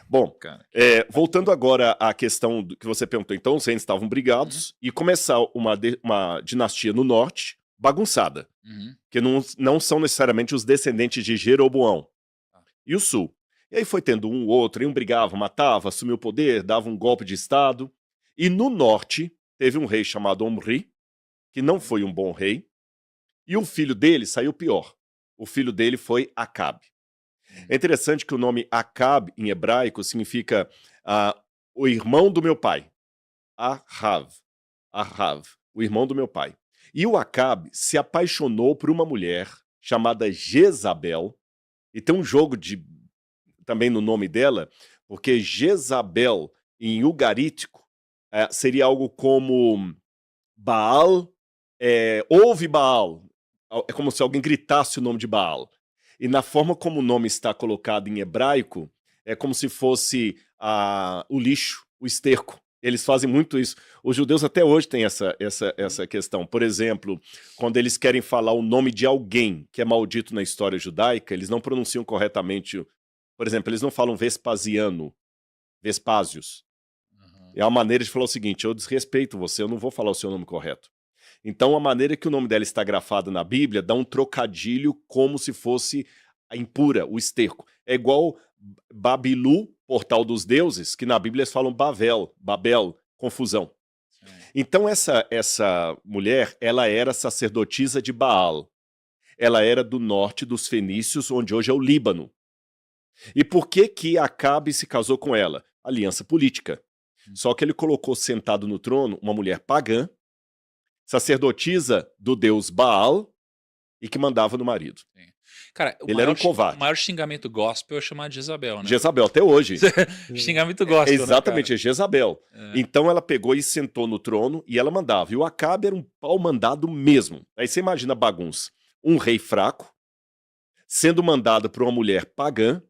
Bom, cara. voltando agora à questão que você perguntou, então os reis estavam brigados e começar uma dinastia no norte bagunçada, que não são necessariamente os descendentes de Jeroboão, e o sul. E aí foi tendo um outro, e um brigava, matava, assumiu o poder, dava um golpe de estado, e no norte teve um rei chamado Omri, que não foi um bom rei, e o filho dele saiu pior. O filho dele foi Acabe. É interessante que o nome Acabe, em hebraico, significa o irmão do meu pai. Ahav. Ahav, o irmão do meu pai. E o Acabe se apaixonou por uma mulher chamada Jezabel, e tem um jogo também no nome dela, porque Jezabel, em ugarítico, seria algo como Baal, ouve Baal. É como se alguém gritasse o nome de Baal. E na forma como o nome está colocado em hebraico, é como se fosse o lixo, o esterco. Eles fazem muito isso. Os judeus até hoje têm essa questão. Por exemplo, quando eles querem falar o nome de alguém que é maldito na história judaica, eles não pronunciam corretamente. Por exemplo, eles não falam Vespasiano, Vespásios. É uma maneira de falar o seguinte: eu desrespeito você, eu não vou falar o seu nome correto. Então, a maneira que o nome dela está grafado na Bíblia dá um trocadilho como se fosse a impura, o esterco. É igual Babilu, portal dos deuses, que na Bíblia eles falam Babel, confusão. Então, essa mulher, ela era sacerdotisa de Baal. Ela era do norte dos fenícios, onde hoje é o Líbano. E por que Acabe se casou com ela? Aliança política. Só que ele colocou sentado no trono uma mulher pagã, sacerdotisa do deus Baal, e que mandava no marido. Sim. Cara, ele era um covarde. O maior xingamento gospel é chamar de Jezabel, né? Jezabel, até hoje. Xingamento gospel, exatamente, né, é Jezabel. Então ela pegou e sentou no trono e ela mandava. E o Acabe era um pau mandado mesmo. Aí você imagina a bagunça. Um rei fraco, sendo mandado por uma mulher pagã,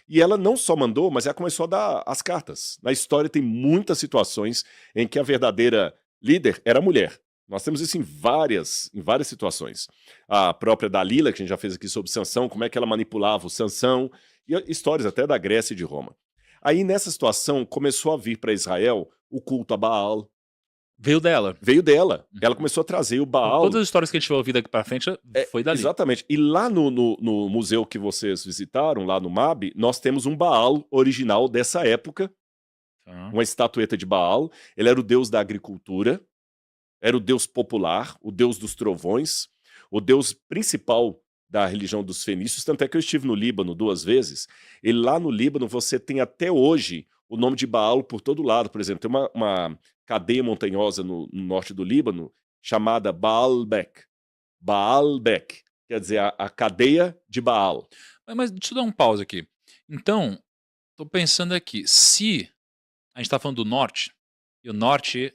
e ela não só mandou, mas ela começou a dar as cartas. Na história tem muitas situações em que a verdadeira líder era a mulher. Nós temos isso em várias situações. A própria Dalila, que a gente já fez aqui sobre Sansão, como é que ela manipulava o Sansão, e histórias até da Grécia e de Roma. Aí, nessa situação, começou a vir para Israel o culto a Baal. Veio dela. Veio dela. Ela começou a trazer o Baal. Todas as histórias que a gente vai ouvir daqui pra frente foi dali. Exatamente. E lá no museu que vocês visitaram, lá no MAB, nós temos um Baal original dessa época. Uma estatueta de Baal. Ele era o deus da agricultura. Era o deus popular, o deus dos trovões, o deus principal da religião dos fenícios, tanto é que eu estive no Líbano 2 vezes, e lá no Líbano você tem até hoje o nome de Baal por todo lado. Por exemplo, tem uma cadeia montanhosa no norte do Líbano chamada Baalbek. Baalbek, quer dizer, a cadeia de Baal. Mas deixa eu dar um pause aqui. Então, tô pensando aqui, se a gente tá falando do norte, e o norte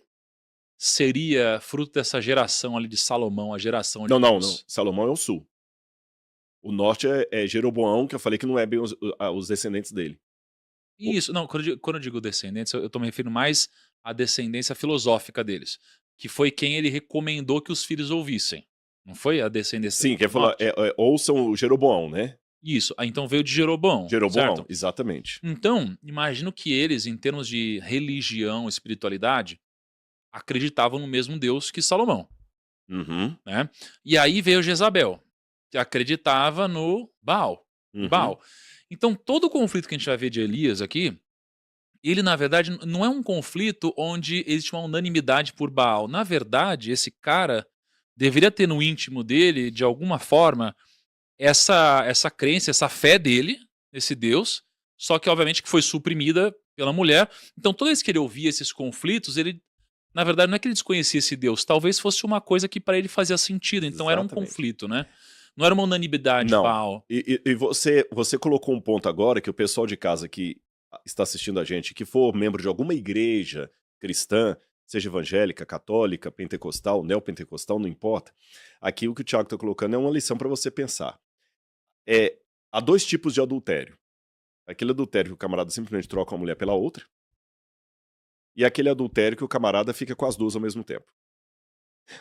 seria fruto dessa geração ali de Salomão, a geração de Não. Salomão é o sul. O norte é Jeroboão, que eu falei que não é bem os descendentes dele. Isso, não, quando eu digo descendentes, eu tô me referindo mais à descendência filosófica deles, que foi quem ele recomendou que os filhos ouvissem. Não foi a descendência? Sim, quem falou, ouçam o Jeroboão, né? Isso, então veio de Jeroboão. Jeroboão, certo? exatamente. Então, imagino que eles, em termos de religião, espiritualidade, acreditavam no mesmo Deus que Salomão. Né? E aí veio Jezabel, que acreditava no Baal. Baal. Então, todo o conflito que a gente vai ver de Elias aqui, ele, na verdade, não é um conflito onde existe uma unanimidade por Baal. Na verdade, esse cara deveria ter no íntimo dele, de alguma forma, essa crença, essa fé dele, esse Deus, só que, obviamente, que foi suprimida pela mulher. Então, toda vez que ele ouvia esses conflitos, ele, na verdade, não é que ele desconhecia esse Deus, talvez fosse uma coisa que para ele fazia sentido, então era um conflito, né? Não era uma unanimidade, não. Baal. E você colocou um ponto agora que o pessoal de casa que está assistindo a gente, que for membro de alguma igreja cristã, seja evangélica, católica, pentecostal, neopentecostal, não importa. Aqui o que o Thiago está colocando é uma lição para você pensar. Há 2 tipos de adultério. Aquele adultério que o camarada simplesmente troca uma mulher pela outra, e aquele adultério que o camarada fica com as duas ao mesmo tempo.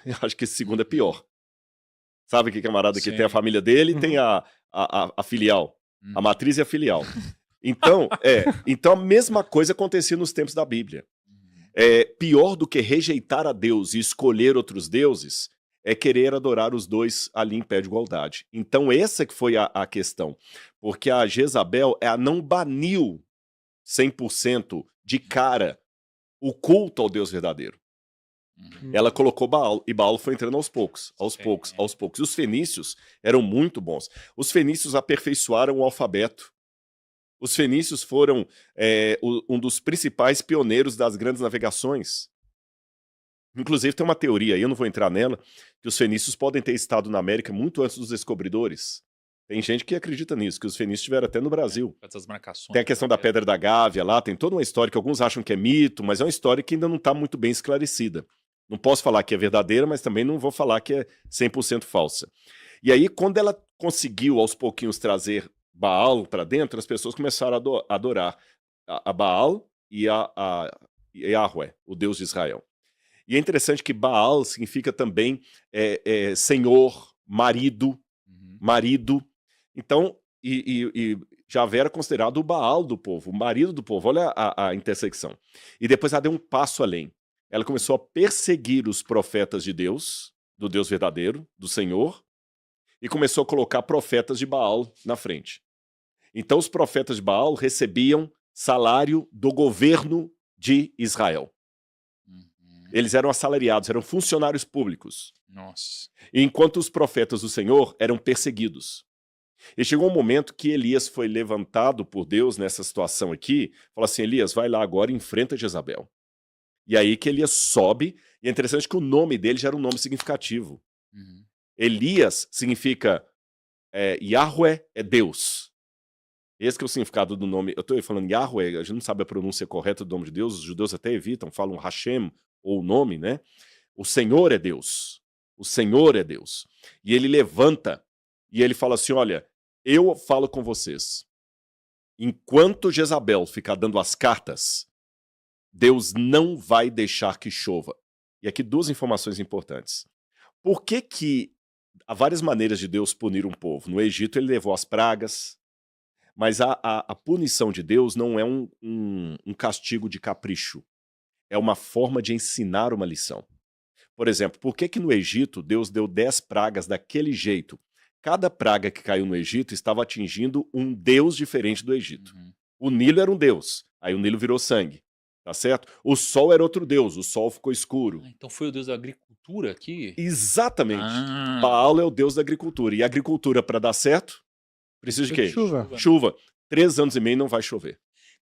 Eu acho que esse segundo é pior. Sabe que camarada que tem a família dele e tem a filial, a matriz e a filial. Então a mesma coisa acontecia nos tempos da Bíblia. Pior do que rejeitar a Deus e escolher outros deuses é querer adorar os dois ali em pé de igualdade. Então essa que foi a questão. Porque a Jezabel não baniu 100% de cara o culto ao Deus verdadeiro. Ela colocou Baal, e Baal foi entrando aos poucos. E os fenícios eram muito bons. Os fenícios aperfeiçoaram o alfabeto. Os fenícios foram um dos principais pioneiros das grandes navegações. Inclusive tem uma teoria, aí eu não vou entrar nela, que os fenícios podem ter estado na América muito antes dos descobridores. Tem gente que acredita nisso, que os fenícios estiveram até no Brasil. Essas marcações. Tem a questão da Pedra da Gávea lá, tem toda uma história que alguns acham que é mito, mas é uma história que ainda não está muito bem esclarecida. Não posso falar que é verdadeira, mas também não vou falar que é 100% falsa. E aí, quando ela conseguiu, aos pouquinhos, trazer Baal para dentro, as pessoas começaram a adorar a Baal e a Yahweh, o Deus de Israel. E é interessante que Baal significa também senhor, marido. Então, e Javé era considerado o Baal do povo, o marido do povo. Olha a intersecção. E depois ela deu um passo além. Ela começou a perseguir os profetas de Deus, do Deus verdadeiro, do Senhor, e começou a colocar profetas de Baal na frente. Então os profetas de Baal recebiam salário do governo de Israel. Eles eram assalariados, eram funcionários públicos. Nossa. Enquanto os profetas do Senhor eram perseguidos. E chegou um momento que Elias foi levantado por Deus nessa situação aqui, falou assim, Elias, vai lá agora e enfrenta Jezabel. E aí que Elias sobe, e é interessante que o nome dele já era um nome significativo. Elias significa Yahweh é Deus. Esse que é o significado do nome. Eu estou falando Yahweh, a gente não sabe a pronúncia correta do nome de Deus, os judeus até evitam, falam Hashem ou o nome, né? O Senhor é Deus. O Senhor é Deus. E ele levanta e ele fala assim, olha, eu falo com vocês. Enquanto Jezabel ficar dando as cartas, Deus não vai deixar que chova. E aqui duas informações importantes. Por que há várias maneiras de Deus punir um povo? No Egito ele levou as pragas, mas a punição de Deus não é um castigo de capricho. É uma forma de ensinar uma lição. Por exemplo, por que no Egito Deus deu 10 pragas daquele jeito? Cada praga que caiu no Egito estava atingindo um deus diferente do Egito. O Nilo era um deus, aí o Nilo virou sangue. Tá certo? O sol era outro deus, o sol ficou escuro. Então foi o deus da agricultura aqui? Exatamente. Baal é o deus da agricultura. E a agricultura, para dar certo, precisa de quê? Chuva. 3 anos e meio não vai chover.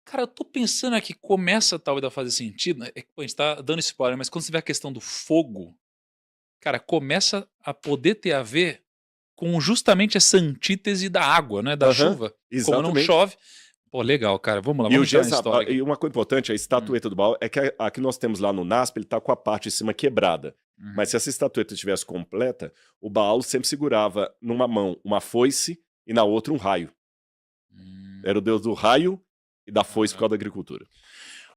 Cara, eu tô pensando aqui, começa talvez a fazer sentido, né? A gente tá dando spoiler, mas quando você vê a questão do fogo, cara, começa a poder ter a ver com justamente essa antítese da água, né? Da chuva. Exatamente. Como não chove. Pô, legal, cara. Vamos lá, vamos entrar na história. E uma coisa importante, a estatueta do Baal, é que a que nós temos lá no NASP, ele tá com a parte de cima quebrada. Mas se essa estatueta estivesse completa, o Baal sempre segurava numa mão uma foice e na outra um raio. Era o deus do raio e da foice por causa da agricultura.